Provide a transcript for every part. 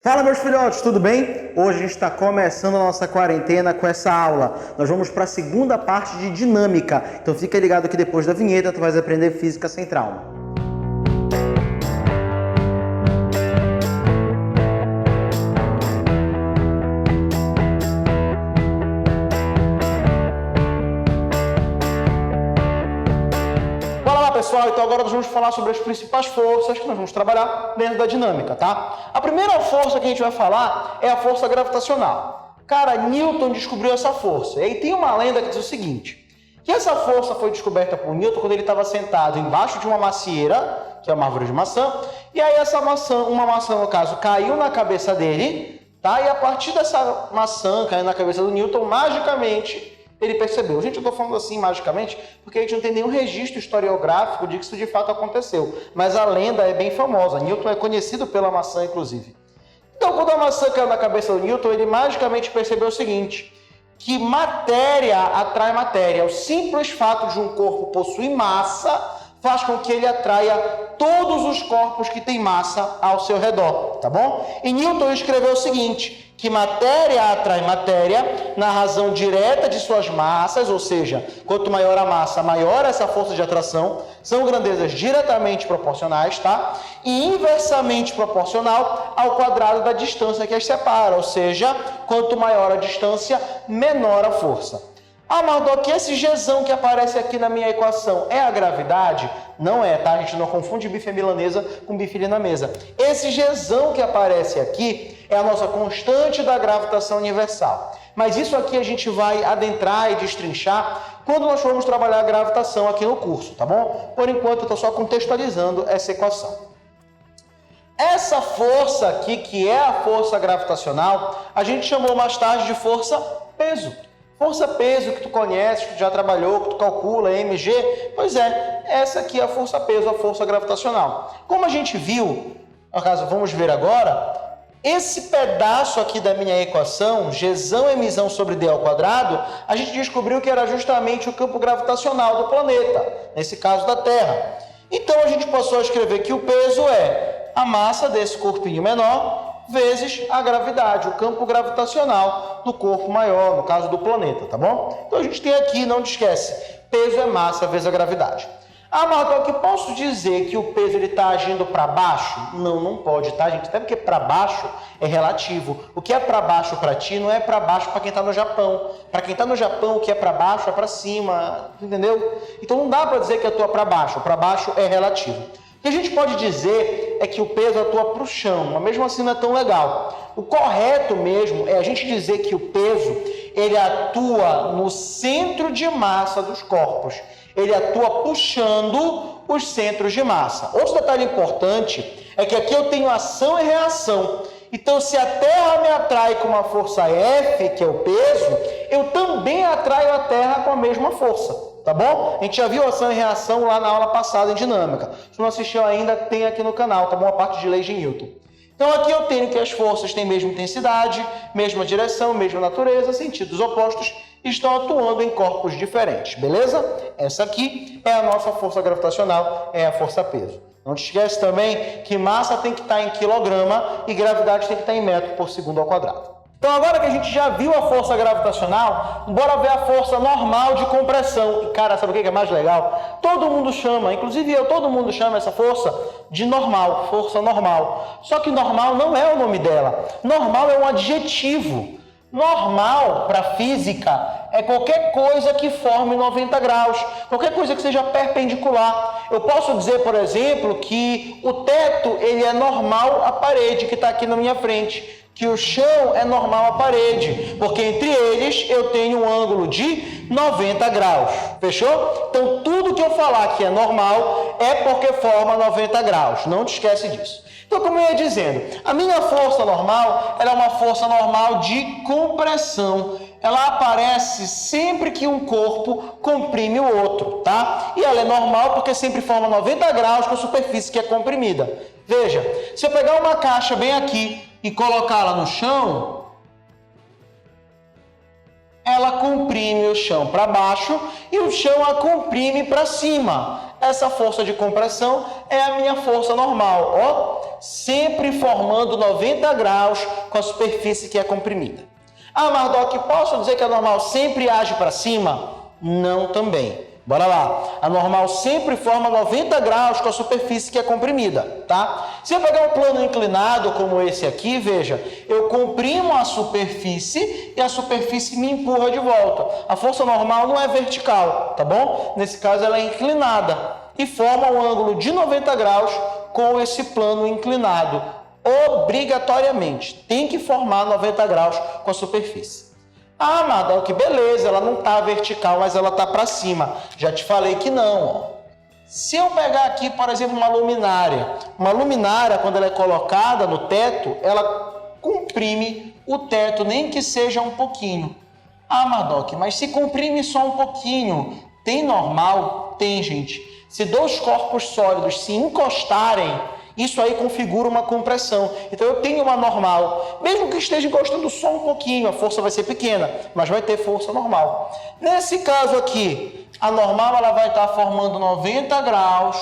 Fala, meus filhotes, tudo bem? Hoje a gente está começando a nossa quarentena com essa aula. Nós vamos para a segunda parte de dinâmica. Então fica ligado que depois da vinheta tu vais aprender física sem trauma. Pessoal, então agora nós vamos falar sobre as principais forças que nós vamos trabalhar dentro da dinâmica, tá? A primeira força que a gente vai falar é a força gravitacional. Cara, Newton descobriu essa força. E aí tem uma lenda que diz o seguinte, que essa força foi descoberta por Newton quando ele estava sentado embaixo de uma macieira, que é uma árvore de maçã, e aí essa maçã, uma maçã no caso, caiu na cabeça dele, tá? E a partir dessa maçã caindo na cabeça do Newton, magicamente ele percebeu. Gente, eu estou falando assim magicamente porque a gente não tem nenhum registro historiográfico de que isso de fato aconteceu. Mas a lenda é bem famosa. Newton é conhecido pela maçã, inclusive. Então, quando a maçã caiu na cabeça do Newton, ele magicamente percebeu o seguinte, que matéria atrai matéria. O simples fato de um corpo possuir massa faz com que ele atraia todos os corpos que têm massa ao seu redor, tá bom? E Newton escreveu o seguinte, que matéria atrai matéria na razão direta de suas massas, ou seja, quanto maior a massa, maior essa força de atração, são grandezas diretamente proporcionais, tá? E inversamente proporcional ao quadrado da distância que as separa, ou seja, quanto maior a distância, menor a força. Ah, Mardó, que esse Gzão que aparece aqui na minha equação é a gravidade? Não é, tá? A gente não confunde bife milanesa com bife vietnamesa. Esse Gzão que aparece aqui é a nossa constante da gravitação universal. Mas isso aqui a gente vai adentrar e destrinchar quando nós formos trabalhar a gravitação aqui no curso, tá bom? Por enquanto eu estou só contextualizando essa equação. Essa força aqui, que é a força gravitacional, a gente chamou mais tarde de força-peso. Força-peso que tu conhece, que tu já trabalhou, que tu calcula, mg, pois é, essa aqui é a força-peso, a força gravitacional. Como a gente viu, no caso, vamos ver agora, esse pedaço aqui da minha equação, Gzão emissão sobre d ao quadrado, a gente descobriu que era justamente o campo gravitacional do planeta, nesse caso da Terra. Então a gente passou a escrever que o peso é a massa desse corpinho menor vezes a gravidade, o campo gravitacional do corpo maior, no caso do planeta, tá bom? Então a gente tem aqui, não te esquece, peso é massa vezes a gravidade. Ah, Marcos, que posso dizer que o peso está agindo para baixo? Não, não pode, tá, gente? Até porque para baixo é relativo. O que é para baixo para ti não é para baixo para quem está no Japão. Para quem está no Japão, o que é para baixo é para cima, entendeu? Então não dá para dizer que atua para baixo é relativo. O que a gente pode dizer é que o peso atua para o chão, mas mesmo assim não é tão legal. O correto mesmo é a gente dizer que o peso ele atua no centro de massa dos corpos. Ele atua puxando os centros de massa. Outro detalhe importante é que aqui eu tenho ação e reação. Então, se a Terra me atrai com uma força F, que é o peso, eu também atraio a Terra com a mesma força. Tá bom? A gente já viu ação e reação lá na aula passada em dinâmica. Se não assistiu ainda, tem aqui no canal, tá bom? A parte de leis de Newton. Então aqui eu tenho que as forças têm mesma intensidade, mesma direção, mesma natureza, sentidos opostos, e estão atuando em corpos diferentes, beleza? Essa aqui é a nossa força gravitacional, é a força-peso. Não te esquece também que massa tem que estar em quilograma e gravidade tem que estar em metro por segundo ao quadrado. Então agora que a gente já viu a força gravitacional, bora ver a força normal de compressão. E cara, sabe o que é mais legal? Todo mundo chama, inclusive eu, todo mundo chama essa força de normal, força normal. Só que normal não é o nome dela. Normal é um adjetivo. Normal, para física, é qualquer coisa que forme 90 graus, qualquer coisa que seja perpendicular. Eu posso dizer, por exemplo, que o teto ele é normal à parede que está aqui na minha frente, que o chão é normal à parede, porque entre eles eu tenho um ângulo de 90 graus. Fechou? Então, tudo que eu falar que é normal é porque forma 90 graus. Não te esquece disso. Então, como eu ia dizendo, a minha força normal ela é uma força normal de compressão. Ela aparece sempre que um corpo comprime o outro, tá? E ela é normal porque sempre forma 90 graus com a superfície que é comprimida. Veja, se eu pegar uma caixa bem aqui e colocá-la no chão, ela comprime o chão para baixo e o chão a comprime para cima. Essa força de compressão é a minha força normal, ó, sempre formando 90 graus com a superfície que é comprimida. Ah, Mardoc, posso dizer que a normal sempre age para cima? Não também. Bora lá. A normal sempre forma 90 graus com a superfície que é comprimida, tá? Se eu pegar um plano inclinado como esse aqui, veja, eu comprimo a superfície e a superfície me empurra de volta. A força normal não é vertical, tá bom? Nesse caso ela é inclinada e forma um ângulo de 90 graus com esse plano inclinado. Obrigatoriamente, tem que formar 90 graus com a superfície. Ah, Mardoc, que beleza, ela não está vertical, mas ela está para cima. Já te falei que não, ó. Se eu pegar aqui, por exemplo, uma luminária, quando ela é colocada no teto, ela comprime o teto, nem que seja um pouquinho. Ah, Mardoc, mas se comprime só um pouquinho, tem normal? Tem, gente. Se dois corpos sólidos se encostarem, isso aí configura uma compressão. Então eu tenho uma normal. Mesmo que esteja encostando só um pouquinho, a força vai ser pequena, mas vai ter força normal. Nesse caso aqui, a normal ela vai estar formando 90 graus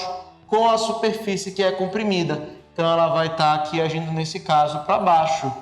com a superfície que é comprimida. Então ela vai estar aqui agindo nesse caso para baixo.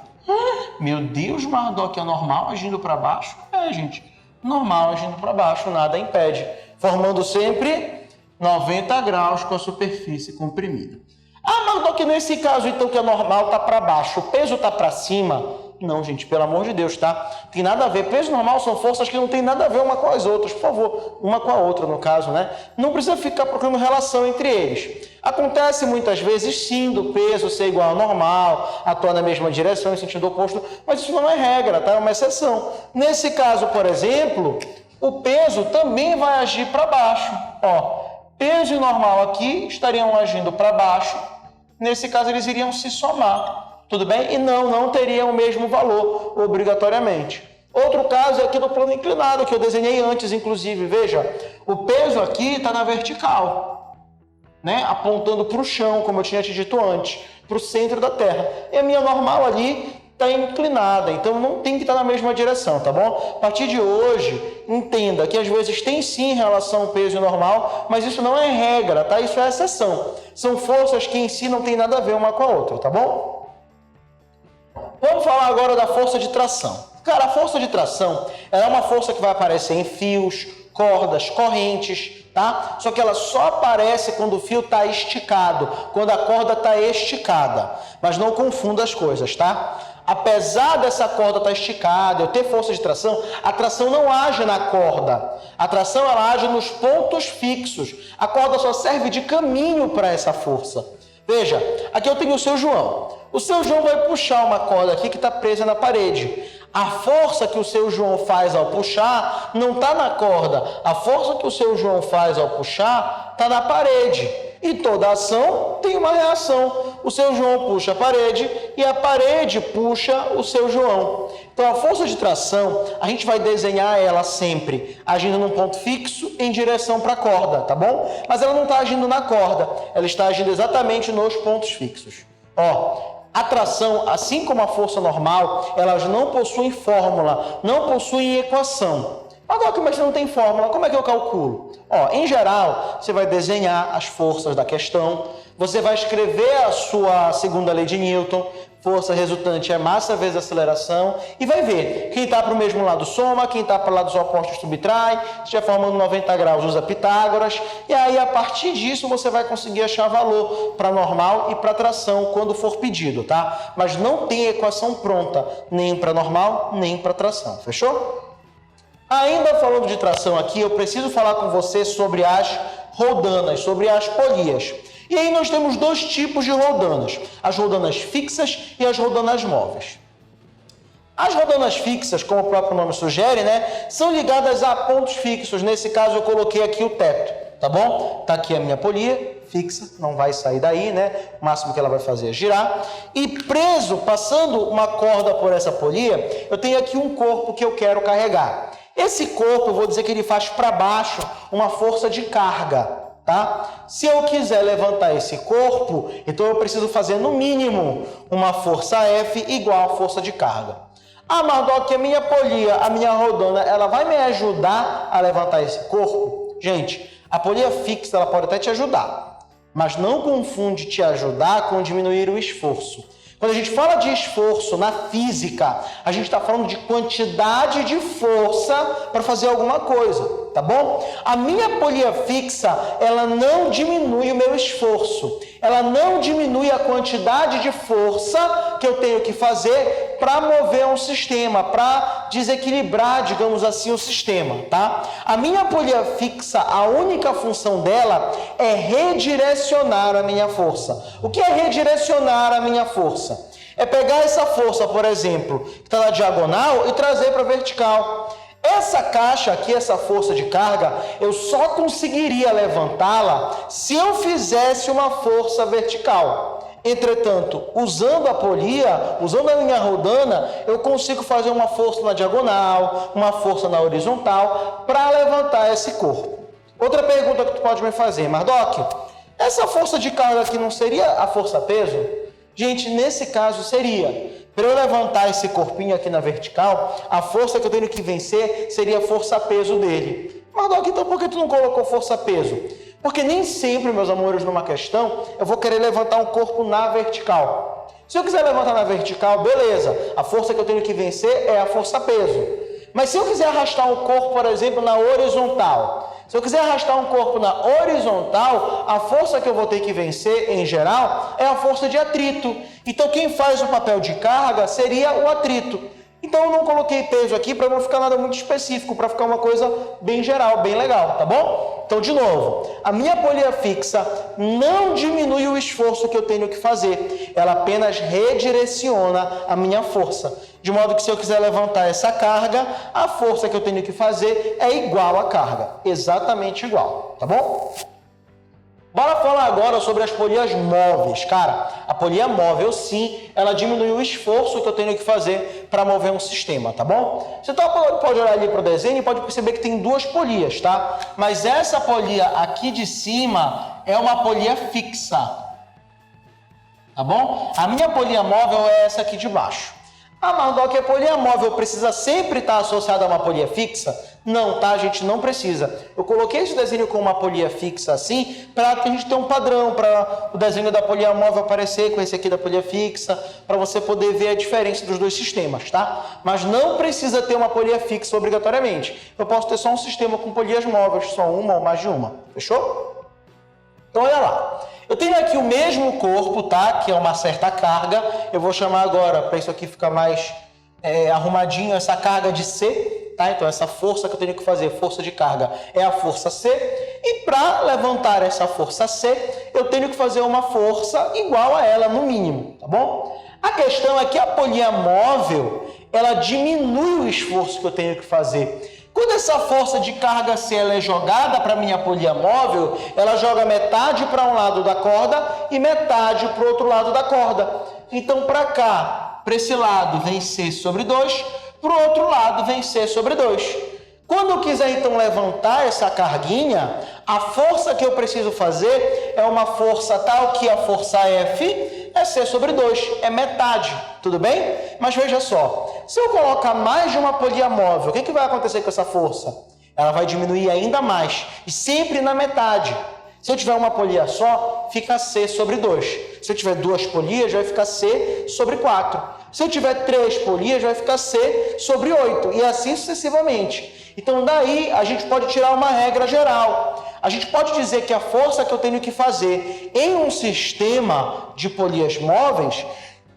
Meu Deus, Mardoc, a normal agindo para baixo? É, gente. Normal agindo para baixo, nada impede. Formando sempre 90 graus com a superfície comprimida. Ah, Mardoc, nesse caso, então, que a normal está para baixo, o peso está para cima? Não, gente, pelo amor de Deus, tá? Tem nada a ver. Peso normal são forças que não tem nada a ver uma com as outras. Por favor, uma com a outra, no caso, né? Não precisa ficar procurando relação entre eles. Acontece muitas vezes, sim, do peso ser igual ao normal, atuar na mesma direção, em sentido oposto, mas isso não é regra, tá? É uma exceção. Nesse caso, por exemplo, o peso também vai agir para baixo. Ó, peso e normal aqui estariam agindo para baixo. Nesse caso, eles iriam se somar, tudo bem? E não teriam o mesmo valor, obrigatoriamente. Outro caso é aqui do plano inclinado, que eu desenhei antes, inclusive. Veja, o peso aqui está na vertical, né? Apontando para o chão, como eu tinha te dito antes, para o centro da Terra. E a minha normal ali está inclinada, então não tem que estar na mesma direção, tá bom? A partir de hoje, entenda que às vezes tem sim relação peso e normal, mas isso não é regra, tá? Isso é exceção. São forças que em si não tem nada a ver uma com a outra, tá bom? Vamos falar agora da força de tração. Cara, a força de tração é uma força que vai aparecer em fios, cordas, correntes, tá? Só que ela só aparece quando o fio está esticado, quando a corda está esticada. Mas não confunda as coisas, tá? Apesar dessa corda estar esticada, eu ter força de tração, a tração não age na corda. A tração ela age nos pontos fixos. A corda só serve de caminho para essa força. Veja, aqui eu tenho o seu João. O seu João vai puxar uma corda aqui que está presa na parede. A força que o seu João faz ao puxar não está na corda. A força que o seu João faz ao puxar está na parede. E toda ação tem uma reação. O seu João puxa a parede e a parede puxa o seu João. Então, a força de tração, a gente vai desenhar ela sempre agindo num ponto fixo em direção para a corda, tá bom? Mas ela não está agindo na corda, ela está agindo exatamente nos pontos fixos. Ó, a tração, assim como a força normal, elas não possuem fórmula, não possuem equação. Agora, mas não tem fórmula, como é que eu calculo? Ó, em geral, você vai desenhar as forças da questão, você vai escrever a sua segunda lei de Newton, força resultante é massa vezes aceleração, e vai ver, quem está para o mesmo lado soma, quem está para lados opostos subtrai, se estiver formando 90 graus usa Pitágoras, e aí a partir disso você vai conseguir achar valor para normal e para tração quando for pedido, tá? Mas não tem equação pronta, nem para normal, nem para tração, fechou? Ainda falando de tração aqui, eu preciso falar com você sobre as roldanas, sobre as polias. E aí nós temos dois tipos de roldanas, as roldanas fixas e as roldanas móveis. As roldanas fixas, como o próprio nome sugere, né, são ligadas a pontos fixos. Nesse caso eu coloquei aqui o teto, tá bom? Tá aqui a minha polia fixa, não vai sair daí, né? O máximo que ela vai fazer é girar. E preso, passando uma corda por essa polia, eu tenho aqui um corpo que eu quero carregar. Esse corpo, eu vou dizer que ele faz para baixo uma força de carga, tá? Se eu quiser levantar esse corpo, então eu preciso fazer no mínimo uma força F igual a força de carga. Ah, Mardoc, a minha polia, a minha rodona, ela vai me ajudar a levantar esse corpo? Gente, a polia fixa, ela pode até te ajudar, mas não confunde te ajudar com diminuir o esforço. Quando a gente fala de esforço na física, a gente está falando de quantidade de força para fazer alguma coisa, tá bom? A minha polia fixa, ela não diminui o meu esforço, ela não diminui a quantidade de força que eu tenho que fazer para mover um sistema, para desequilibrar, digamos assim, o sistema, tá? A minha polia fixa, a única função dela é redirecionar a minha força. O que é redirecionar a minha força? É pegar essa força, por exemplo, que está na diagonal e trazer para a vertical. Essa caixa aqui, essa força de carga, eu só conseguiria levantá-la se eu fizesse uma força vertical. Entretanto, usando a polia, usando a minha rodana, eu consigo fazer uma força na diagonal, uma força na horizontal, para levantar esse corpo. Outra pergunta que tu pode me fazer, Mardoc, essa força de carga aqui não seria a força-peso? Gente, nesse caso seria. Para eu levantar esse corpinho aqui na vertical, a força que eu tenho que vencer seria a força-peso dele. Mardoc, então por que tu não colocou força-peso? Porque nem sempre, meus amores, numa questão, eu vou querer levantar um corpo na vertical. Se eu quiser levantar na vertical, beleza. A força que eu tenho que vencer é a força-peso. Mas se eu quiser arrastar um corpo, por exemplo, na horizontal, se eu quiser arrastar um corpo na horizontal, a força que eu vou ter que vencer, em geral, é a força de atrito. Então, quem faz o papel de carga seria o atrito. Então, eu não coloquei peso aqui para não ficar nada muito específico, para ficar uma coisa bem geral, bem legal, tá bom? Então, de novo, a minha polia fixa não diminui o esforço que eu tenho que fazer, ela apenas redireciona a minha força. De modo que se eu quiser levantar essa carga, a força que eu tenho que fazer é igual à carga, exatamente igual, tá bom? Bora falar agora sobre as polias móveis. Cara, a polia móvel, sim, ela diminui o esforço que eu tenho que fazer para mover um sistema, tá bom? Você pode olhar ali para o desenho e pode perceber que tem duas polias, tá? Mas essa polia aqui de cima é uma polia fixa, tá bom? A minha polia móvel é essa aqui de baixo. Ah, Mardoc, a polia móvel precisa sempre estar associada a uma polia fixa? Não, tá, gente? Não precisa. Eu coloquei esse desenho com uma polia fixa assim, para a gente ter um padrão, para o desenho da polia móvel aparecer com esse aqui da polia fixa, para você poder ver a diferença dos dois sistemas, tá? Mas não precisa ter uma polia fixa obrigatoriamente. Eu posso ter só um sistema com polias móveis, só uma ou mais de uma. Fechou? Então, olha lá. Eu tenho aqui o mesmo corpo, tá? Que é uma certa carga. Eu vou chamar agora, para isso aqui ficar mais arrumadinho, essa carga de C, tá? Então, essa força que eu tenho que fazer, força de carga, é a força C. E para levantar essa força C, eu tenho que fazer uma força igual a ela, no mínimo, tá bom? A questão é que a polia móvel, ela diminui o esforço que eu tenho que fazer. Quando essa força de carga C ela é jogada para a minha polia móvel, ela joga metade para um lado da corda e metade para o outro lado da corda. Então, para cá, para esse lado, vem C sobre 2, para o outro lado, vem C sobre 2. Quando eu quiser, então, levantar essa carguinha, a força que eu preciso fazer é uma força tal que a força F é C sobre 2, é metade, tudo bem? Mas veja só, se eu colocar mais de uma polia móvel, o que vai acontecer com essa força? Ela vai diminuir ainda mais, e sempre na metade. Se eu tiver uma polia só, fica C sobre 2. Se eu tiver duas polias, vai ficar C sobre 4. Se eu tiver 3 polias, vai ficar C sobre 8, e assim sucessivamente. Então, daí, a gente pode tirar uma regra geral. A gente pode dizer que a força que eu tenho que fazer em um sistema de polias móveis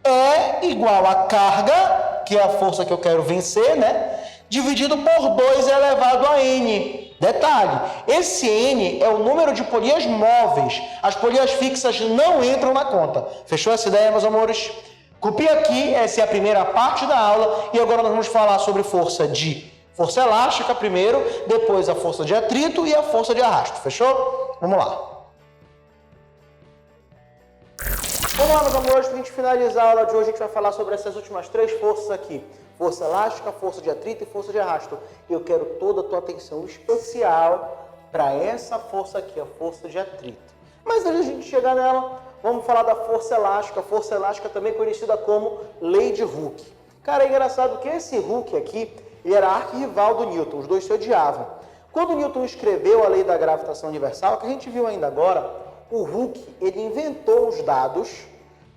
é igual à carga, que é a força que eu quero vencer, né? Dividido por 2 elevado a N. Detalhe, esse N é o número de polias móveis. As polias fixas não entram na conta. Fechou essa ideia, meus amores? Copia aqui, essa é a primeira parte da aula. E agora nós vamos falar sobre força elástica primeiro, depois a força de atrito e a força de arrasto. Fechou? Vamos lá. Vamos lá, meus amores, para a gente finalizar a aula de hoje, a gente vai falar sobre essas últimas 3 forças aqui. Força elástica, força de atrito e força de arrasto. E eu quero toda a tua atenção especial para essa força aqui, a força de atrito. Mas antes de a gente chegar nela, vamos falar da força elástica. A força elástica também conhecida como lei de Hooke. Cara, é engraçado que esse Hooke aqui, ele era arquirrival do Newton, os dois se odiavam. Quando Newton escreveu a lei da gravitação universal, que a gente viu ainda agora, o Hooke, ele inventou os dados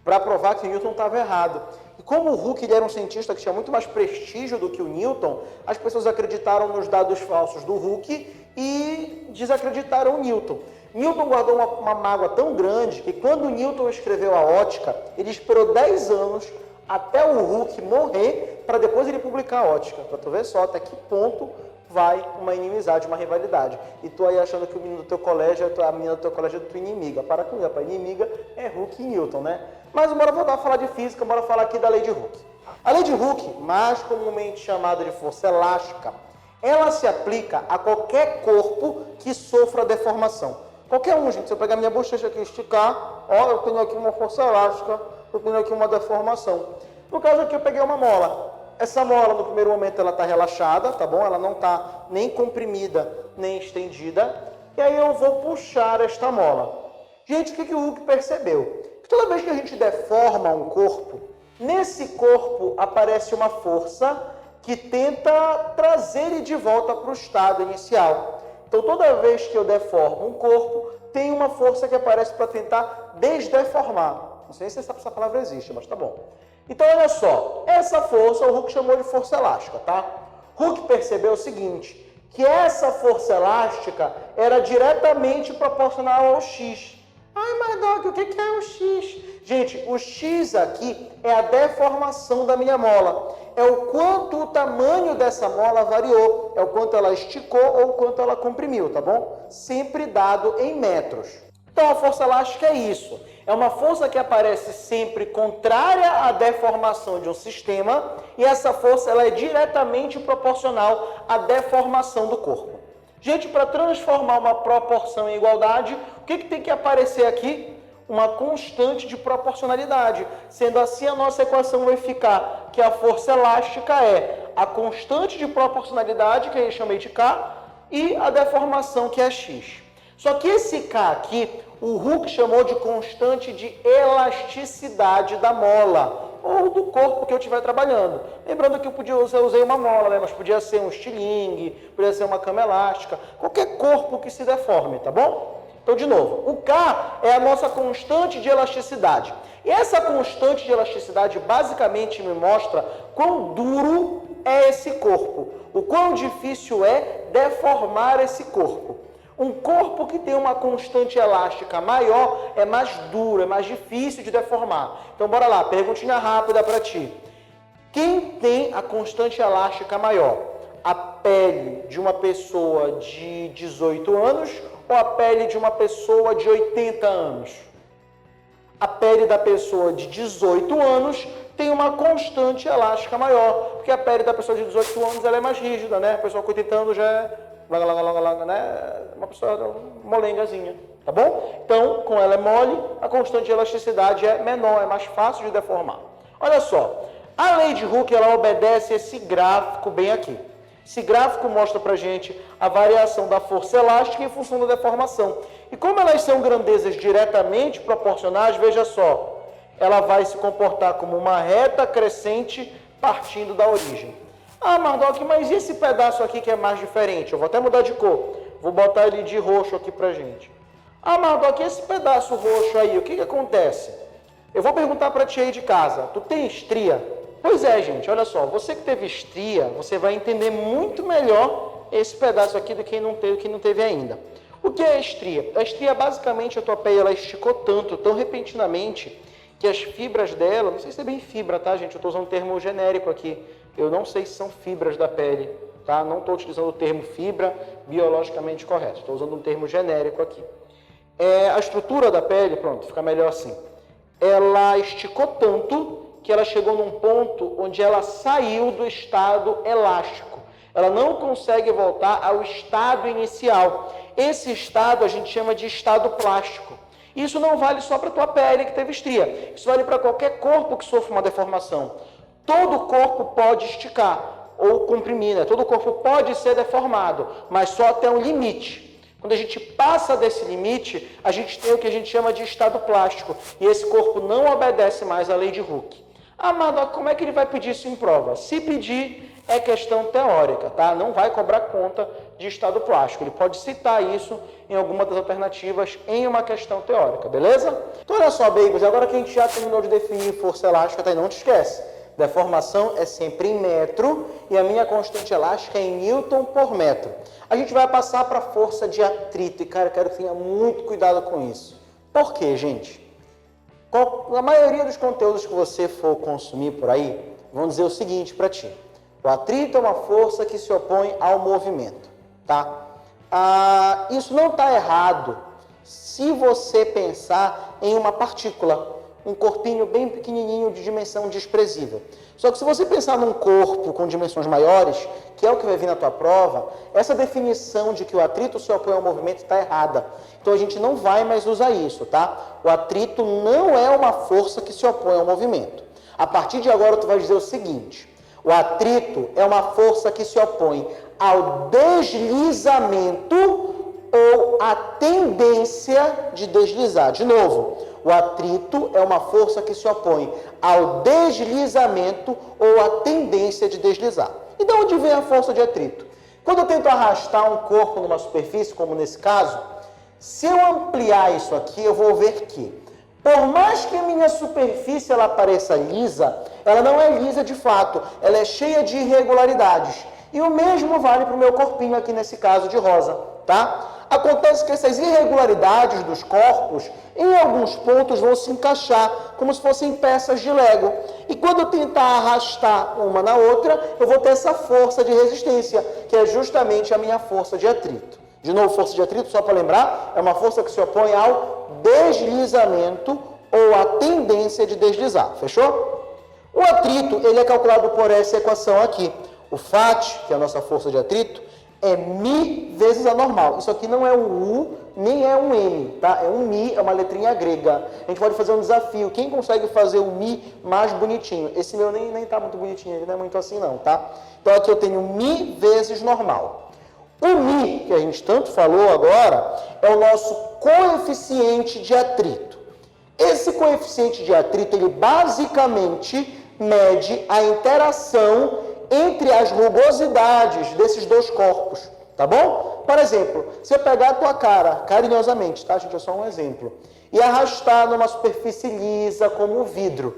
para provar que o Newton estava errado. E como o Hooke ele era um cientista que tinha muito mais prestígio do que o Newton, as pessoas acreditaram nos dados falsos do Hooke e desacreditaram o Newton. Newton guardou uma mágoa tão grande que quando Newton escreveu a ótica, ele esperou 10 anos até o Hooke morrer para depois ele publicar a ótica. Para tu ver só até que ponto vai uma inimizade, uma rivalidade. E tu aí achando que o menino do teu colégio, a menina do teu colégio é tua inimiga. Para com isso, a inimiga é Hooke e Newton, né? Mas bora voltar a falar de física, bora falar aqui da lei de Hooke. A lei de Hooke, mais comumente chamada de força elástica, ela se aplica a qualquer corpo que sofra deformação. Qualquer um, gente. Se eu pegar minha bochecha aqui e esticar, ó, eu tenho aqui uma força elástica, eu tenho aqui uma deformação. No caso aqui eu peguei uma mola. Essa mola, no primeiro momento, ela está relaxada, tá bom? Ela não está nem comprimida, nem estendida. E aí eu vou puxar esta mola. Gente, o que o Hooke percebeu? Que toda vez que a gente deforma um corpo, nesse corpo aparece uma força que tenta trazer ele de volta para o estado inicial. Então, toda vez que eu deformo um corpo, tem uma força que aparece para tentar desdeformar. Não sei se essa palavra existe, mas tá bom. Então, olha só, essa força o Hooke chamou de força elástica, tá? Hooke percebeu o seguinte, que essa força elástica era diretamente proporcional ao X. Ai, mas Doc, o que é o X? Gente, o X aqui é a deformação da minha mola. É o quanto o tamanho dessa mola variou, é o quanto ela esticou ou o quanto ela comprimiu, tá bom? Sempre dado em metros. Então, a força elástica é isso. É uma força que aparece sempre contrária à deformação de um sistema e essa força ela é diretamente proporcional à deformação do corpo. Gente, para transformar uma proporção em igualdade, o que tem que aparecer aqui? Uma constante de proporcionalidade. Sendo assim, a nossa equação vai ficar que a força elástica é a constante de proporcionalidade, que eu chamei de K, e a deformação, que é X. Só que esse K aqui, o Hooke chamou de constante de elasticidade da mola, ou do corpo que eu estiver trabalhando. Lembrando que eu usei uma mola, né? Mas podia ser um estilingue, podia ser uma cama elástica, qualquer corpo que se deforme, tá bom? Então, de novo, o K é a nossa constante de elasticidade. E essa constante de elasticidade basicamente me mostra quão duro é esse corpo, o quão difícil é deformar esse corpo. Um corpo que tem uma constante elástica maior é mais duro, é mais difícil de deformar. Então, bora lá, perguntinha rápida para ti. Quem tem a constante elástica maior? A pele de uma pessoa de 18 anos ou a pele de uma pessoa de 80 anos? A pele da pessoa de 18 anos tem uma constante elástica maior, porque a pele da pessoa de 18 anos ela é mais rígida, né? A pessoa com 80 anos já é né? Uma pessoa molengazinha, tá bom? Então, como ela é mole, a constante de elasticidade é menor, é mais fácil de deformar. Olha só, a lei de Hooke, ela obedece esse gráfico bem aqui. Esse gráfico mostra pra gente a variação da força elástica em função da deformação. E como elas são grandezas diretamente proporcionais, veja só, ela vai se comportar como uma reta crescente partindo da origem. Ah, Mardoc, mas e esse pedaço aqui que é mais diferente? Eu vou até mudar de cor. Vou botar ele de roxo aqui pra gente. Ah, Mardoc, esse pedaço roxo aí, o que acontece? Eu vou perguntar pra ti aí de casa. Tu tem estria? Pois é, gente, olha só. Você que teve estria, você vai entender muito melhor esse pedaço aqui do que não teve ainda. O que é a estria? A estria, basicamente, a tua pele ela esticou tanto, tão repentinamente, que as fibras dela, não sei se é bem fibra, tá, gente? Eu estou usando um termo genérico aqui. Eu não sei se são fibras da pele, tá? Não estou utilizando o termo fibra biologicamente correto. Estou usando um termo genérico aqui. A estrutura da pele, pronto, fica melhor assim. Ela esticou tanto que ela chegou num ponto onde ela saiu do estado elástico. Ela não consegue voltar ao estado inicial. Esse estado a gente chama de estado plástico. Isso não vale só para a tua pele que teve estria. Isso vale para qualquer corpo que sofra uma deformação. Todo corpo pode esticar ou comprimir, né? Todo corpo pode ser deformado, mas só até um limite. Quando a gente passa desse limite, a gente tem o que a gente chama de estado plástico. E esse corpo não obedece mais à lei de Hooke. Amado, como é que ele vai pedir isso em prova? Se pedir, é questão teórica, tá? Não vai cobrar conta de estado plástico. Ele pode citar isso em alguma das alternativas em uma questão teórica, beleza? Então, olha só, babies, agora que a gente já terminou de definir força elástica, tá? E não te esquece, deformação é sempre em metro e a minha constante elástica é em Newton por metro. A gente vai passar para a força de atrito e, cara, eu quero que tenha muito cuidado com isso. Por quê, gente? A maioria dos conteúdos que você for consumir por aí vão dizer o seguinte para ti. O atrito é uma força que se opõe ao movimento, tá? Isso não está errado se você pensar em uma partícula, um corpinho bem pequenininho de dimensão desprezível. Só que se você pensar num corpo com dimensões maiores, que é o que vai vir na tua prova, essa definição de que o atrito se opõe ao movimento está errada. Então a gente não vai mais usar isso, tá? O atrito não é uma força que se opõe ao movimento. A partir de agora tu vai dizer o seguinte: o atrito é uma força que se opõe ao deslizamento ou à tendência de deslizar. De novo, o atrito é uma força que se opõe ao deslizamento ou à tendência de deslizar. E de onde vem a força de atrito? Quando eu tento arrastar um corpo numa superfície, como nesse caso, se eu ampliar isso aqui, eu vou ver que, por mais que a minha superfície ela pareça lisa, ela não é lisa de fato, ela é cheia de irregularidades. E o mesmo vale para o meu corpinho aqui nesse caso de rosa, tá? Acontece que essas irregularidades dos corpos, em alguns pontos, vão se encaixar como se fossem peças de Lego. E quando eu tentar arrastar uma na outra, eu vou ter essa força de resistência, que é justamente a minha força de atrito. De novo, força de atrito, só para lembrar, é uma força que se opõe ao deslizamento ou à tendência de deslizar. Fechou? O atrito, ele é calculado por essa equação aqui. O Φ, que é a nossa força de atrito, é μ vezes a normal. Isso aqui não é um U, nem é um M, tá? É um μ, é uma letrinha grega. A gente pode fazer um desafio. Quem consegue fazer o μ mais bonitinho? Esse meu nem tá muito bonitinho, ele não é muito assim não, tá? Então aqui eu tenho μ vezes normal. O μ, que a gente tanto falou agora, é o nosso coeficiente de atrito. Esse coeficiente de atrito, ele basicamente mede a interação entre as rugosidades desses dois corpos, tá bom? Por exemplo, se eu pegar a tua cara, carinhosamente, tá, gente? É só um exemplo, e arrastar numa superfície lisa como o vidro,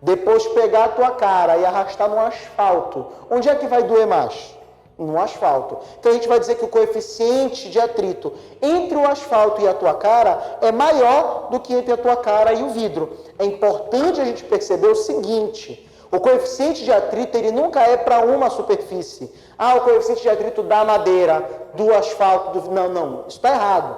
depois pegar a tua cara e arrastar no asfalto, onde é que vai doer mais? No asfalto. Então a gente vai dizer que o coeficiente de atrito entre o asfalto e a tua cara é maior do que entre a tua cara e o vidro. É importante a gente perceber o seguinte: o coeficiente de atrito, ele nunca é para uma superfície. O coeficiente de atrito da madeira, do asfalto, Não, isso está errado.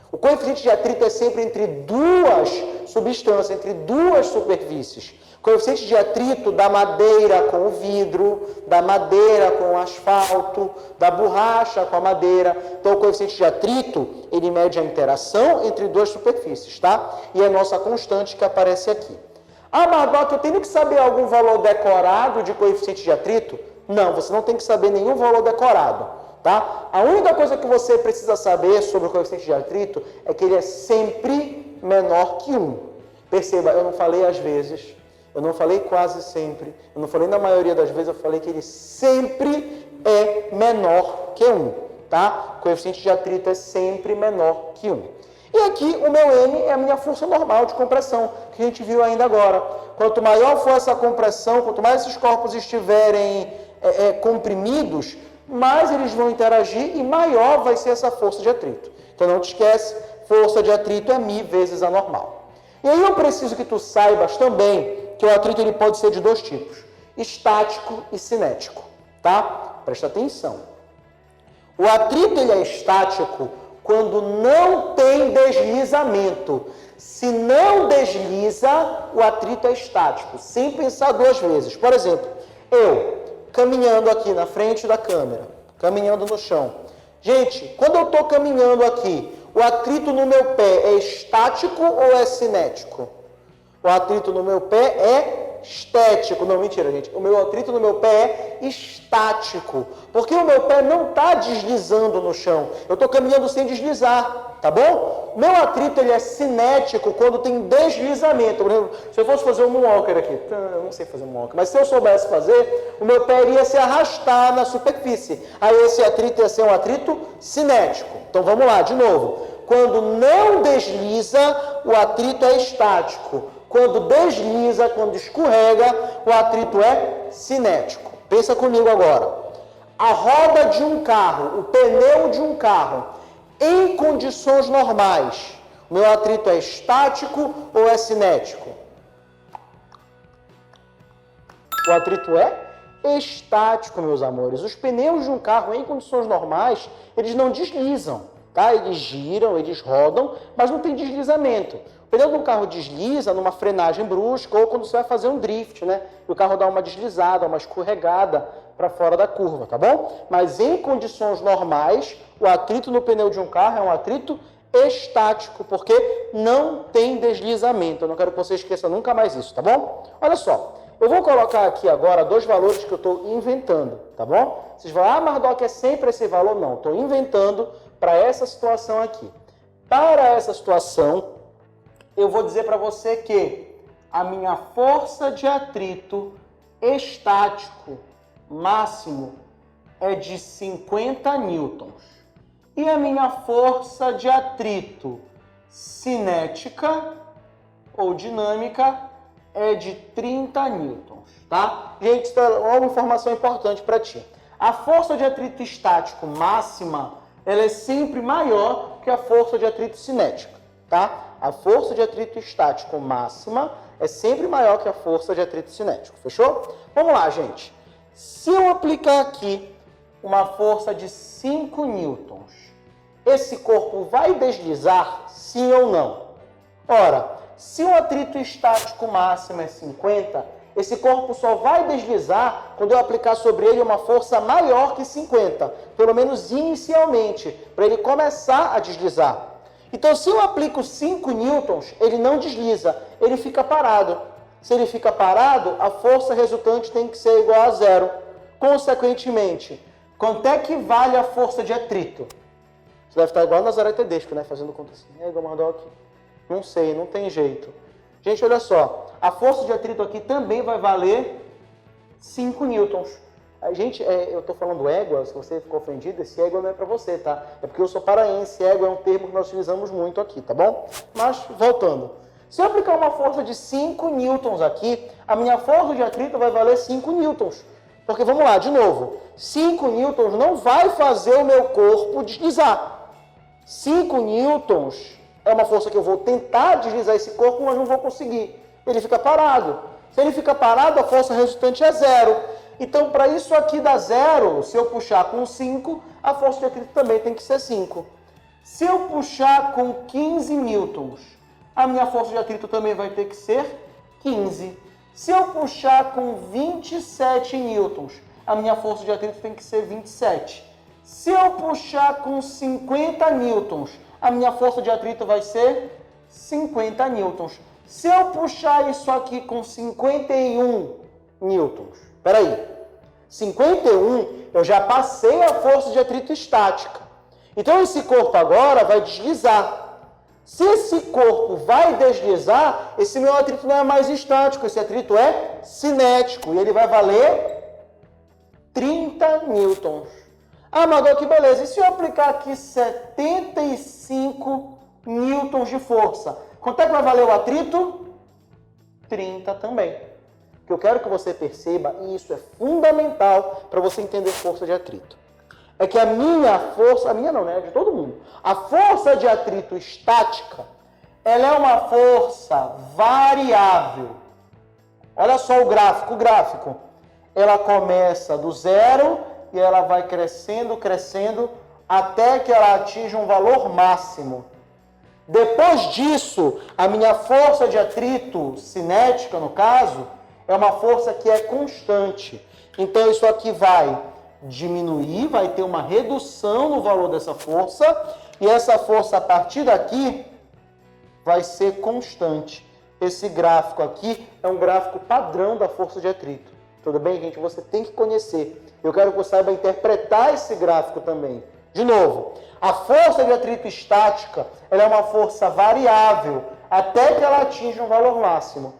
O coeficiente de atrito é sempre entre duas substâncias, entre duas superfícies. O coeficiente de atrito da madeira com o vidro, da madeira com o asfalto, da borracha com a madeira. Então, o coeficiente de atrito, ele mede a interação entre duas superfícies, tá? E é a nossa constante que aparece aqui. Mas eu tenho que saber algum valor decorado de coeficiente de atrito? Não, você não tem que saber nenhum valor decorado, tá? A única coisa que você precisa saber sobre o coeficiente de atrito é que ele é sempre menor que 1. Perceba, eu não falei às vezes, eu não falei quase sempre, eu não falei na maioria das vezes, eu falei que ele sempre é menor que 1, tá? O coeficiente de atrito é sempre menor que 1. E aqui o meu M é a minha força normal de compressão, que a gente viu ainda agora. Quanto maior for essa compressão, quanto mais esses corpos estiverem comprimidos, mais eles vão interagir e maior vai ser essa força de atrito. Então não te esquece, força de atrito é μ vezes a normal. E aí eu preciso que tu saibas também que o atrito ele pode ser de dois tipos, estático e cinético, tá? Presta atenção. O atrito ele é estático quando não tem deslizamento. Se não desliza, o atrito é estático, sem pensar duas vezes. Por exemplo, eu caminhando aqui na frente da câmera, caminhando no chão. Gente, quando eu estou caminhando aqui, o atrito no meu pé é estático ou é cinético? O atrito no meu pé é estético. Não, mentira, gente. O meu atrito no meu pé é estático. Porque o meu pé não está deslizando no chão. Eu estou caminhando sem deslizar, tá bom? Meu atrito ele é cinético quando tem deslizamento. Por exemplo, se eu fosse fazer um moonwalker aqui, eu não sei fazer um moonwalker, mas se eu soubesse fazer, o meu pé iria se arrastar na superfície. Aí esse atrito ia ser um atrito cinético. Então vamos lá, de novo. Quando não desliza, o atrito é estático. Quando desliza, quando escorrega, o atrito é cinético. Pensa comigo agora. A roda de um carro, o pneu de um carro, em condições normais, o meu atrito é estático ou é cinético? O atrito é estático, meus amores. Os pneus de um carro em condições normais, eles não deslizam. Tá? Eles giram, eles rodam, mas não tem deslizamento. O pneu de um carro desliza numa frenagem brusca ou quando você vai fazer um drift, né? E o carro dá uma deslizada, uma escorregada para fora da curva, tá bom? Mas em condições normais, o atrito no pneu de um carro é um atrito estático, porque não tem deslizamento. Eu não quero que você esqueça nunca mais isso, tá bom? Olha só, eu vou colocar aqui agora dois valores que eu estou inventando, tá bom? Vocês vão, mas Doc, é sempre esse valor? Não, estou inventando para essa situação aqui. Para essa situação, eu vou dizer para você que a minha força de atrito estático máximo é de 50 newtons. E a minha força de atrito cinética ou dinâmica é de 30 newtons, tá? Gente, isso é uma informação importante para ti. A força de atrito estático máxima, ela é sempre maior que a força de atrito cinética, tá? A força de atrito estático máxima é sempre maior que a força de atrito cinético, fechou? Vamos lá, gente. Se eu aplicar aqui uma força de 5 newtons, esse corpo vai deslizar, sim ou não? Ora, se o atrito estático máximo é 50, esse corpo só vai deslizar quando eu aplicar sobre ele uma força maior que 50, pelo menos inicialmente, para ele começar a deslizar. Então, se eu aplico 5 newtons, ele não desliza, ele fica parado. Se ele fica parado, a força resultante tem que ser igual a zero. Consequentemente, quanto é que vale a força de atrito? Você deve estar igual a Nazaré Tedesco, né? Fazendo conta assim. Mardoc? Não sei, não tem jeito. Gente, olha só. A força de atrito aqui também vai valer 5 newtons. Gente, eu estou falando égua, se você ficou ofendido, esse égua não é para você, tá? É porque eu sou paraense, égua é um termo que nós utilizamos muito aqui, tá bom? Mas, voltando. Se eu aplicar uma força de 5 newtons aqui, a minha força de atrito vai valer 5 newtons. Porque, vamos lá, de novo. 5 newtons não vai fazer o meu corpo deslizar. 5 newtons é uma força que eu vou tentar deslizar esse corpo, mas não vou conseguir. Ele fica parado. Se ele fica parado, a força resultante é zero. Então, para isso aqui dar zero, se eu puxar com 5, a força de atrito também tem que ser 5. Se eu puxar com 15 newtons, a minha força de atrito também vai ter que ser 15. Se eu puxar com 27 newtons, a minha força de atrito tem que ser 27. Se eu puxar com 50 newtons, a minha força de atrito vai ser 50 newtons. Se eu puxar isso aqui com 51 newtons, peraí, 51 eu já passei a força de atrito estática. Então esse corpo agora vai deslizar. Se esse corpo vai deslizar, esse meu atrito não é mais estático, esse atrito é cinético e ele vai valer 30 newtons. Ah, Madô, que beleza. E se eu aplicar aqui 75 newtons de força? Quanto é que vai valer o atrito? 30 também. O que eu quero que você perceba, e isso é fundamental para você entender força de atrito, é que a minha força, a minha não, né? De todo mundo. A força de atrito estática, ela é uma força variável. Olha só o gráfico. Ela começa do zero e ela vai crescendo, crescendo, até que ela atinja um valor máximo. Depois disso, a minha força de atrito cinética, no caso, é uma força que é constante. Então, isso aqui vai diminuir, vai ter uma redução no valor dessa força, e essa força, a partir daqui, vai ser constante. Esse gráfico aqui é um gráfico padrão da força de atrito. Tudo bem, gente? Você tem que conhecer. Eu quero que você saiba interpretar esse gráfico também. De novo, a força de atrito estática ela é uma força variável até que ela atinja um valor máximo.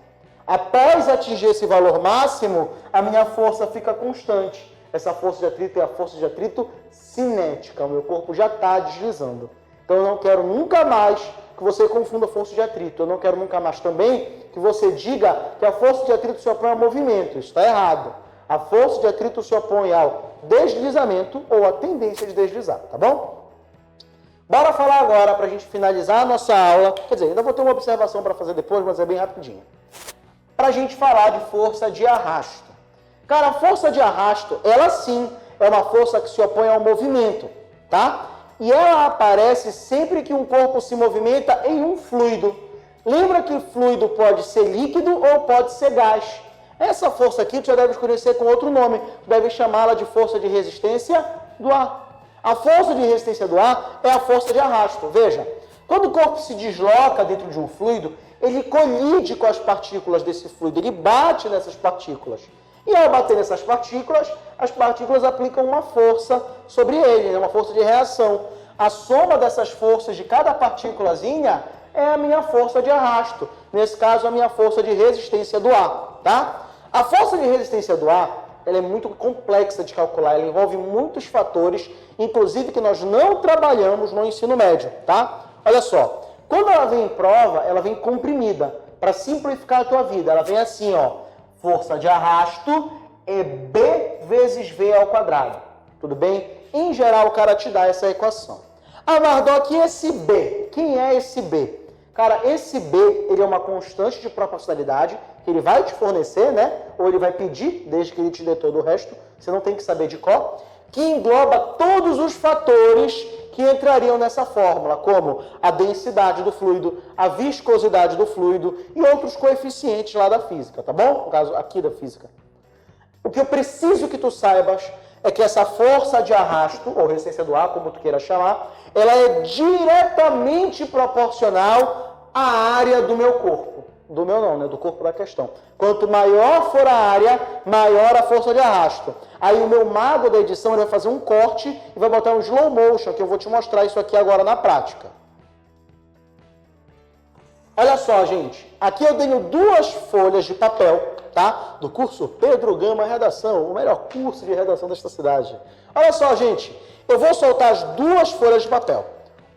Após atingir esse valor máximo, a minha força fica constante. Essa força de atrito é a força de atrito cinética. O meu corpo já está deslizando. Então eu não quero nunca mais que você confunda força de atrito. Eu não quero nunca mais também que você diga que a força de atrito se opõe ao movimento. Isso está errado. A força de atrito se opõe ao deslizamento ou à tendência de deslizar, tá bom? Bora falar agora, para a gente finalizar a nossa aula. Quer dizer, ainda vou ter uma observação para fazer depois, mas é bem rapidinho. Para a gente falar de força de arrasto. Cara, a força de arrasto, ela sim é uma força que se opõe ao movimento, tá? E ela aparece sempre que um corpo se movimenta em um fluido. Lembra que fluido pode ser líquido ou pode ser gás. Essa força aqui tu já deve conhecer com outro nome. Tu deve chamá-la de força de resistência do ar. A força de resistência do ar é a força de arrasto. Veja, quando o corpo se desloca dentro de um fluido, ele colide com as partículas desse fluido, ele bate nessas partículas. E ao bater nessas partículas, as partículas aplicam uma força sobre ele, uma força de reação. A soma dessas forças de cada partículazinha é a minha força de arrasto. Nesse caso, a minha força de resistência do ar, tá? A força de resistência do ar, ela é muito complexa de calcular, ela envolve muitos fatores, inclusive que nós não trabalhamos no ensino médio, tá? Olha só, quando ela vem em prova, ela vem comprimida. Para simplificar a tua vida, ela vem assim, ó. Força de arrasto é B vezes V ao quadrado. Tudo bem? Em geral, o cara te dá essa equação. Ah, Mardoc, e esse B? Quem é esse B? Cara, esse B, ele é uma constante de proporcionalidade que ele vai te fornecer, né? Ou ele vai pedir, desde que ele te dê todo o resto. Você não tem que saber de qual. Que engloba todos os fatores que entrariam nessa fórmula, como a densidade do fluido, a viscosidade do fluido e outros coeficientes lá da física, tá bom? No caso aqui da física. O que eu preciso que tu saibas é que essa força de arrasto, ou resistência do ar, como tu queira chamar, ela é diretamente proporcional à área do meu corpo. Do meu não, né? Do corpo da questão. Quanto maior for a área, maior a força de arrasto. Aí o meu mago da edição ele vai fazer um corte e vai botar um slow motion, que eu vou te mostrar isso aqui agora na prática. Olha só, gente. Aqui eu tenho duas folhas de papel, tá? Do curso Pedro Gama Redação, o melhor curso de redação desta cidade. Olha só, gente. Eu vou soltar as duas folhas de papel.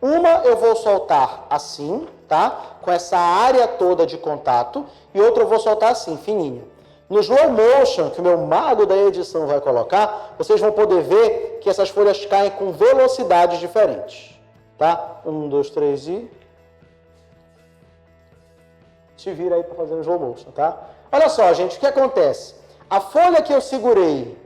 Uma eu vou soltar assim, tá? Com essa área toda de contato. E outra eu vou soltar assim, fininha. No slow motion, que o meu mago da edição vai colocar, vocês vão poder ver que essas folhas caem com velocidades diferentes. Tá? 1, 2, 3 e... Te vira aí para fazer o slow motion, tá? Olha só, gente, o que acontece? A folha que eu segurei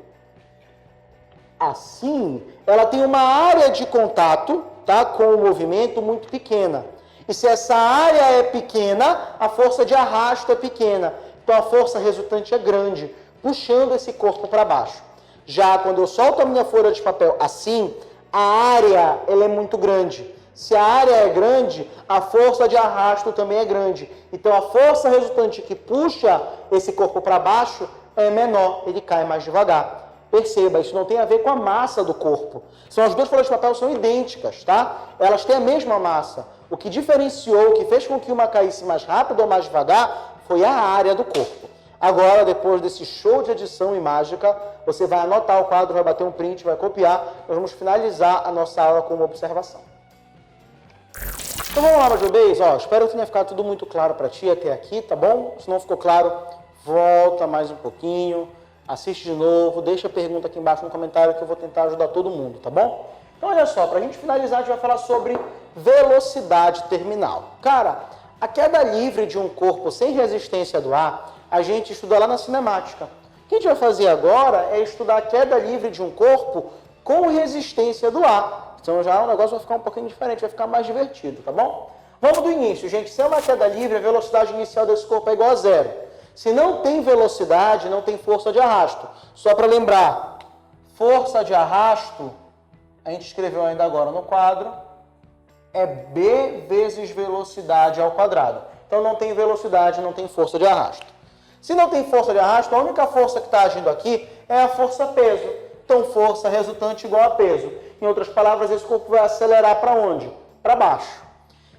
assim, ela tem uma área de contato, tá? Com o movimento muito pequena. E se essa área é pequena, a força de arrasto é pequena. Então a força resultante é grande, puxando esse corpo para baixo. Já quando eu solto a minha folha de papel assim, a área ela é muito grande. Se a área é grande, a força de arrasto também é grande. Então a força resultante que puxa esse corpo para baixo é menor, ele cai mais devagar. Perceba, isso não tem a ver com a massa do corpo. São as duas folhas de papel são idênticas, tá? Elas têm a mesma massa. O que diferenciou, o que fez com que uma caísse mais rápido ou mais devagar, foi a área do corpo. Agora, depois desse show de edição e mágica, você vai anotar o quadro, vai bater um print, vai copiar. Nós vamos finalizar a nossa aula com uma observação. Então vamos lá, meu bebês. Ó, espero que tenha ficado tudo muito claro para ti até aqui, tá bom? Se não ficou claro, volta mais um pouquinho, assiste de novo, deixa a pergunta aqui embaixo no comentário que eu vou tentar ajudar todo mundo, tá bom? Então olha só, para a gente finalizar, a gente vai falar sobre velocidade terminal. Cara, a queda livre de um corpo sem resistência do ar, a gente estuda lá na cinemática. O que a gente vai fazer agora é estudar a queda livre de um corpo com resistência do ar. Então já o negócio vai ficar um pouquinho diferente, vai ficar mais divertido, tá bom? Vamos do início, gente. Se é uma queda livre, a velocidade inicial desse corpo é igual a zero. Se não tem velocidade, não tem força de arrasto. Só para lembrar, força de arrasto, a gente escreveu ainda agora no quadro, é B vezes velocidade ao quadrado. Então não tem velocidade, não tem força de arrasto. Se não tem força de arrasto, a única força que está agindo aqui é a força peso. Então força resultante igual a peso. Em outras palavras, esse corpo vai acelerar para onde? Para baixo.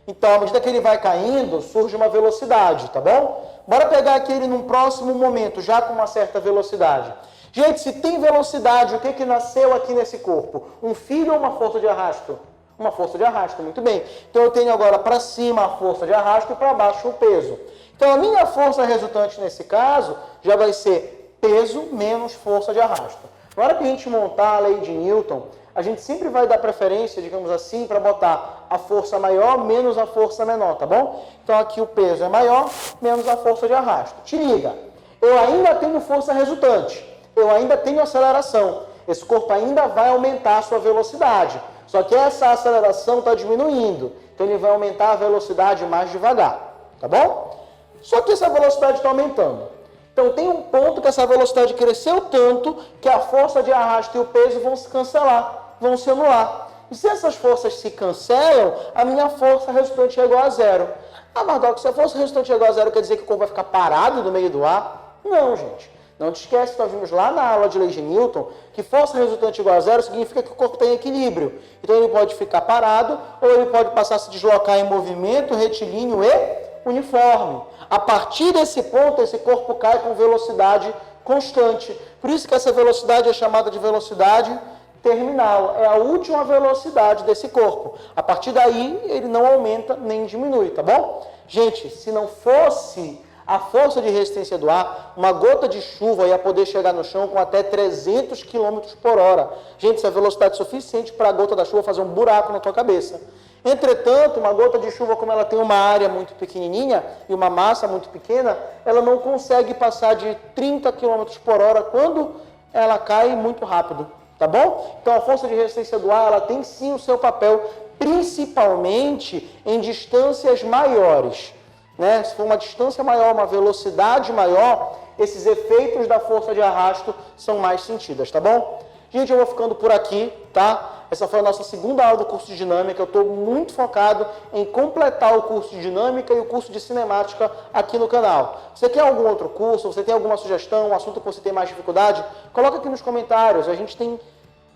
Então, à medida que ele vai caindo, surge uma velocidade, tá bom? Bora pegar aqui ele num próximo momento, já com uma certa velocidade. Gente, se tem velocidade, o que que nasceu aqui nesse corpo? Um fio ou uma força de arrasto? Uma força de arrasto, muito bem. Então eu tenho agora para cima a força de arrasto e para baixo o peso. Então a minha força resultante nesse caso já vai ser peso menos força de arrasto. Na hora que a gente montar a lei de Newton, a gente sempre vai dar preferência, digamos assim, para botar a força maior menos a força menor, tá bom? Então aqui o peso é maior menos a força de arrasto. Te liga, eu ainda tenho força resultante, eu ainda tenho aceleração. Esse corpo ainda vai aumentar a sua velocidade. Só que essa aceleração está diminuindo. Então ele vai aumentar a velocidade mais devagar. Tá bom? Só que essa velocidade está aumentando. Então tem um ponto que essa velocidade cresceu tanto que a força de arrasto e o peso vão se cancelar, vão se anular. E se essas forças se cancelam, a minha força resultante é igual a zero. Ah, Mardoc, se a força resultante é igual a zero, quer dizer que o corpo vai ficar parado no meio do ar? Não, gente. Não te esquece que nós vimos lá na aula de lei de Newton que força resultante igual a zero significa que o corpo tem equilíbrio. Então ele pode ficar parado ou ele pode passar a se deslocar em movimento retilíneo e uniforme. A partir desse ponto, esse corpo cai com velocidade constante. Por isso que essa velocidade é chamada de velocidade terminal. É a última velocidade desse corpo. A partir daí, ele não aumenta nem diminui, tá bom? Gente, se não fosse a força de resistência do ar, uma gota de chuva ia poder chegar no chão com até 300 km por hora. Gente, isso é velocidade suficiente para a gota da chuva fazer um buraco na tua cabeça. Entretanto, uma gota de chuva, como ela tem uma área muito pequenininha e uma massa muito pequena, ela não consegue passar de 30 km por hora quando ela cai muito rápido, tá bom? Então, a força de resistência do ar, ela tem sim o seu papel, principalmente em distâncias maiores. Né? Se for uma distância maior, uma velocidade maior, esses efeitos da força de arrasto são mais sentidas, tá bom? Gente, eu vou ficando por aqui, tá? Essa foi a nossa segunda aula do curso de Dinâmica. Eu estou muito focado em completar o curso de Dinâmica e o curso de Cinemática aqui no canal. Você quer algum outro curso? Você tem alguma sugestão, um assunto que você tem mais dificuldade? Coloca aqui nos comentários. A gente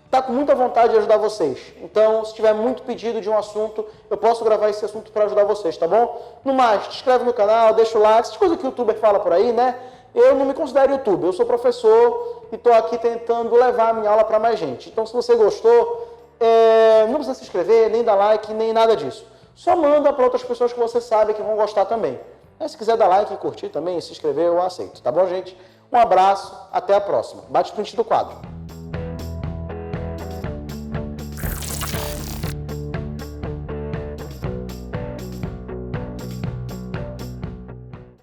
está com muita vontade de ajudar vocês. Então, se tiver muito pedido de um assunto, eu posso gravar esse assunto para ajudar vocês, tá bom? No mais, te inscreve no canal, deixa o like, essas coisas que o youtuber fala por aí, né? Eu não me considero youtuber, eu sou professor e estou aqui tentando levar a minha aula para mais gente. Então, se você gostou, não precisa se inscrever, nem dar like, nem nada disso. Só manda para outras pessoas que você sabe que vão gostar também. Mas se quiser dar like e curtir também, se inscrever, eu aceito, tá bom, gente? Um abraço, até a próxima. Bate print do quadro.